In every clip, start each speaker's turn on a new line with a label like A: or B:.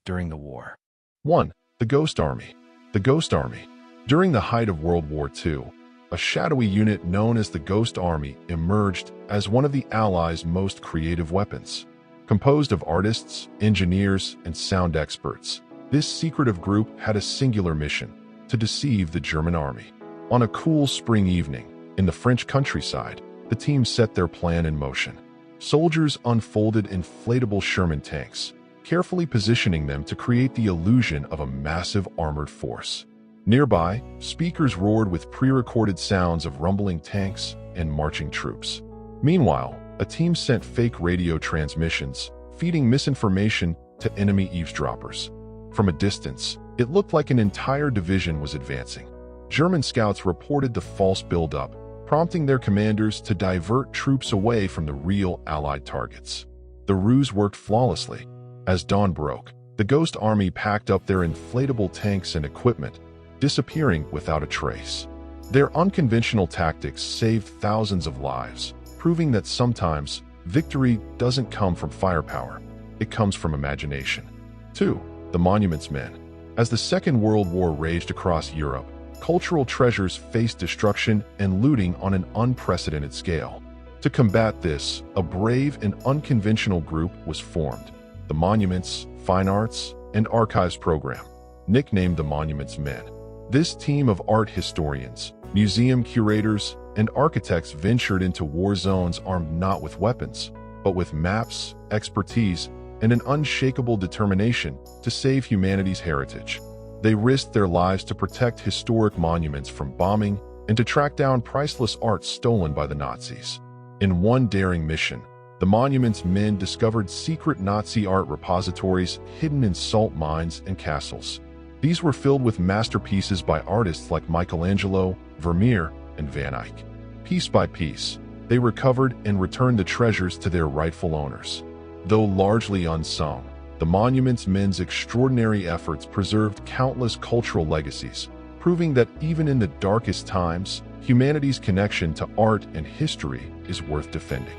A: during the war.
B: 1. The Ghost Army. The Ghost Army. During the height of World War II, a shadowy unit known as the Ghost Army emerged as one of the Allies' most creative weapons. Composed of artists, engineers, and sound experts, this secretive group had a singular mission: to deceive the German army. On a cool spring evening, in the French countryside, the team set their plan in motion. Soldiers unfolded inflatable Sherman tanks, carefully positioning them to create the illusion of a massive armored force. Nearby, speakers roared with pre-recorded sounds of rumbling tanks and marching troops. Meanwhile, a team sent fake radio transmissions, feeding misinformation to enemy eavesdroppers. From a distance, it looked like an entire division was advancing. German scouts reported the false buildup, prompting their commanders to divert troops away from the real Allied targets. The ruse worked flawlessly. As dawn broke, the Ghost Army packed up their inflatable tanks and equipment, disappearing without a trace. Their unconventional tactics saved thousands of lives, proving that sometimes victory doesn't come from firepower, it comes from imagination. 2. The Monuments Men. As the Second World War raged across Europe, cultural treasures faced destruction and looting on an unprecedented scale. To combat this, a brave and unconventional group was formed: the Monuments, Fine Arts, and Archives Program, nicknamed the Monuments Men. This team of art historians, museum curators, and architects ventured into war zones armed not with weapons, but with maps, expertise, and an unshakable determination to save humanity's heritage. They risked their lives to protect historic monuments from bombing and to track down priceless art stolen by the Nazis. In one daring mission, the Monuments Men discovered secret Nazi art repositories hidden in salt mines and castles. These were filled with masterpieces by artists like Michelangelo, Vermeer, and Van Eyck. Piece by piece, they recovered and returned the treasures to their rightful owners. Though largely unsung, the Monuments Men's extraordinary efforts preserved countless cultural legacies, proving that even in the darkest times, humanity's connection to art and history is worth defending.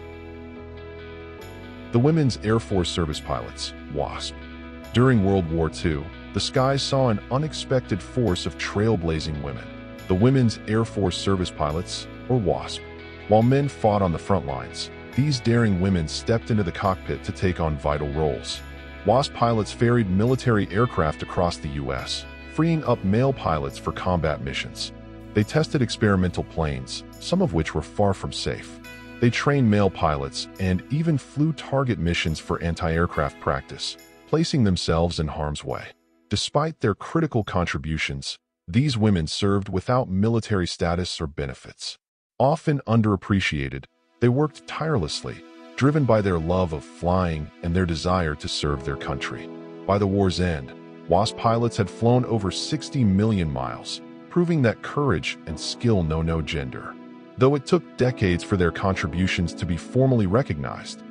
B: The Women's Air Force Service Pilots, WASP. During World War II, the skies saw an unexpected force of trailblazing women, the Women's Air Force Service Pilots, or WASP. While men fought on the front lines, these daring women stepped into the cockpit to take on vital roles. WASP pilots ferried military aircraft across the U.S., freeing up male pilots for combat missions. They tested experimental planes, some of which were far from safe. They trained male pilots and even flew target missions for anti-aircraft practice, placing themselves in harm's way. Despite their critical contributions, these women served without military status or benefits. Often underappreciated, they worked tirelessly, driven by their love of flying and their desire to serve their country. By the war's end, WASP pilots had flown over 60 million miles, proving that courage and skill know no gender. Though it took decades for their contributions to be formally recognized,